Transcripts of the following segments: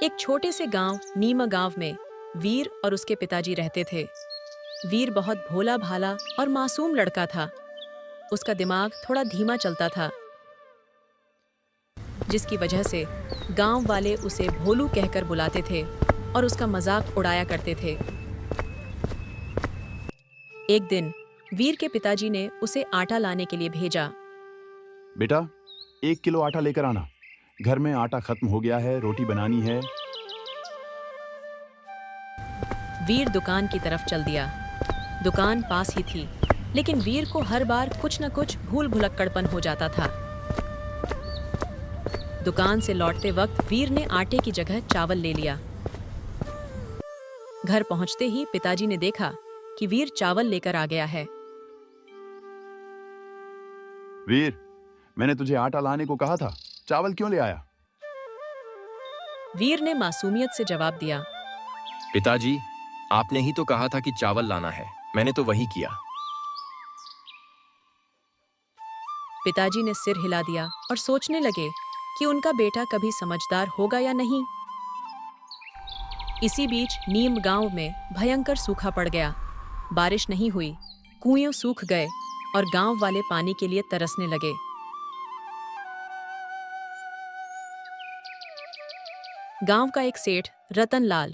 एक छोटे से गांव नीम गांव में वीर और उसके पिताजी रहते थे। वीर बहुत भोला भाला और मासूम लड़का था। उसका दिमाग थोड़ा धीमा चलता था, जिसकी वजह से गांव वाले उसे भोलू कहकर बुलाते थे और उसका मजाक उड़ाया करते थे। एक दिन वीर के पिताजी ने उसे आटा लाने के लिए भेजा। बेटा, 1 किलो आटा लेकर आना। घर में आटा खत्म हो गया है, रोटी बनानी है। वीर दुकान की तरफ चल दिया। दुकान पास ही थी, लेकिन वीर को हर बार कुछ न कुछ भूल भुलक्कड़पन हो जाता था। दुकान से लौटते वक्त वीर ने आटे की जगह चावल ले लिया। घर पहुंचते ही पिताजी ने देखा कि वीर चावल लेकर आ गया है। वीर, मैंने तुझे आटा लाने को कहा था, चावल क्यों ले आया? वीर ने मासूमियत से जवाब दिया। पिताजी, आपने ही तो कहा था कि चावल लाना है, मैंने तो वही किया। पिताजी ने सिर हिला दिया और सोचने लगे कि उनका बेटा कभी समझदार होगा या नहीं। इसी बीच नीम गांव में भयंकर सूखा पड़ गया। बारिश नहीं हुई, कुएं सूख गए और गांव वाले पानी के लिए तरसने लगे। गांव का एक सेठ रतन लाल,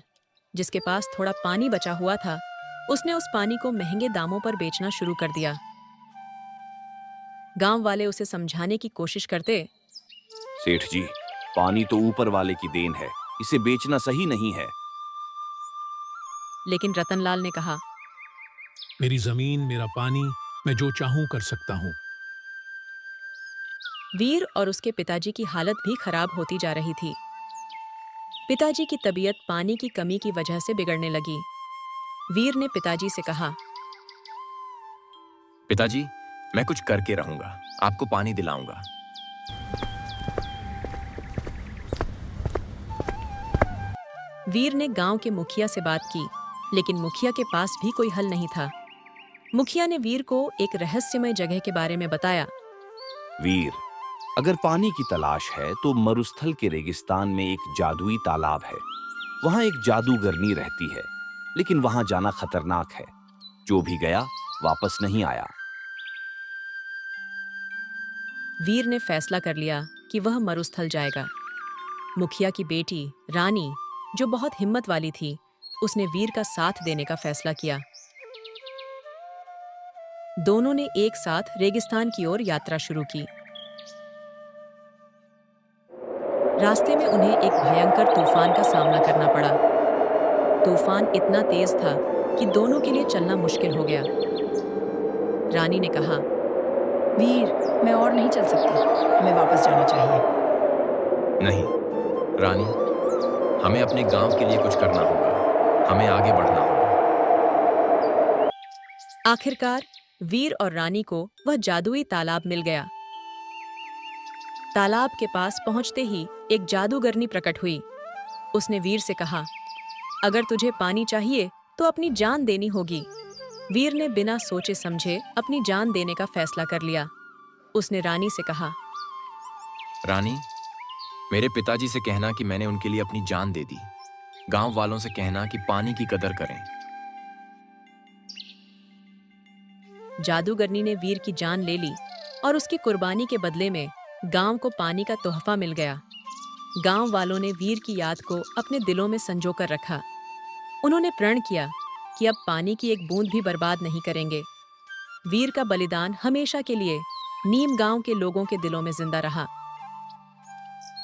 जिसके पास थोड़ा पानी बचा हुआ था, उसने उस पानी को महंगे दामों पर बेचना शुरू कर दिया। गांव वाले उसे समझाने की कोशिश करते। सेठ जी, पानी तो ऊपर वाले की देन है, इसे बेचना सही नहीं है। लेकिन रतनलाल ने कहा, मेरी जमीन, मेरा पानी, मैं जो चाहूं कर सकता हूं। वीर और उसके पिताजी की हालत भी खराब होती जा रही थी। पिताजी की तबीयत पानी की कमी की वजह से बिगड़ने लगी। वीर ने पिताजी से कहा, पिताजी, मैं कुछ करके रहूंगा, आपको पानी दिलाऊंगा। वीर ने गांव के मुखिया से बात की, लेकिन मुखिया के पास भी कोई हल नहीं था। मुखिया ने वीर को एक रहस्यमय जगह के बारे में बताया। वीर, अगर पानी की तलाश है तो मरुस्थल के रेगिस्तान में एक जादुई तालाब है। वहां एक जादूगरनी रहती है, लेकिन वहां जाना खतरनाक है। जो भी गया वापस नहीं आया। वीर ने फैसला कर लिया कि वह मरुस्थल जाएगा। मुखिया की बेटी रानी, जो बहुत हिम्मत वाली थी, उसने वीर का साथ देने का फैसला किया। दोनों ने एक साथ रेगिस्तान की ओर यात्रा शुरू की। रास्ते में उन्हें एक भयंकर तूफान का सामना करना पड़ा। तूफान इतना तेज था कि दोनों के लिए चलना मुश्किल हो गया। रानी ने कहा, वीर, मैं और नहीं चल सकती, हमें वापस जाना चाहिए। नहीं रानी, हमें अपने गांव के लिए कुछ करना होगा, हमें आगे बढ़ना होगा। आखिरकार वीर और रानी को वह जादुई तालाब मिल गया। तालाब के पास पहुंचते ही एक जादूगरनी प्रकट हुई। उसने वीर से कहा, अगर तुझे पानी चाहिए तो अपनी जान देनी होगी। वीर ने बिना सोचे समझे अपनी जान देने का फैसला कर लिया। उसने रानी से कहा, रानी, मेरे पिताजी से कहना कि मैंने उनके लिए अपनी जान दे दी। गांव वालों से कहना कि पानी की कदर करें। जादूगरनी ने वीर की जान ले ली और उसकी कुर्बानी के बदले में गांव को पानी का तोहफा मिल गया। गांव वालों ने वीर की याद को अपने दिलों में संजो कर रखा। उन्होंने प्रण किया कि अब पानी की एक बूंद भी बर्बाद नहीं करेंगे। वीर का बलिदान हमेशा के लिए नीम गांव के लोगों के दिलों में जिंदा रहा।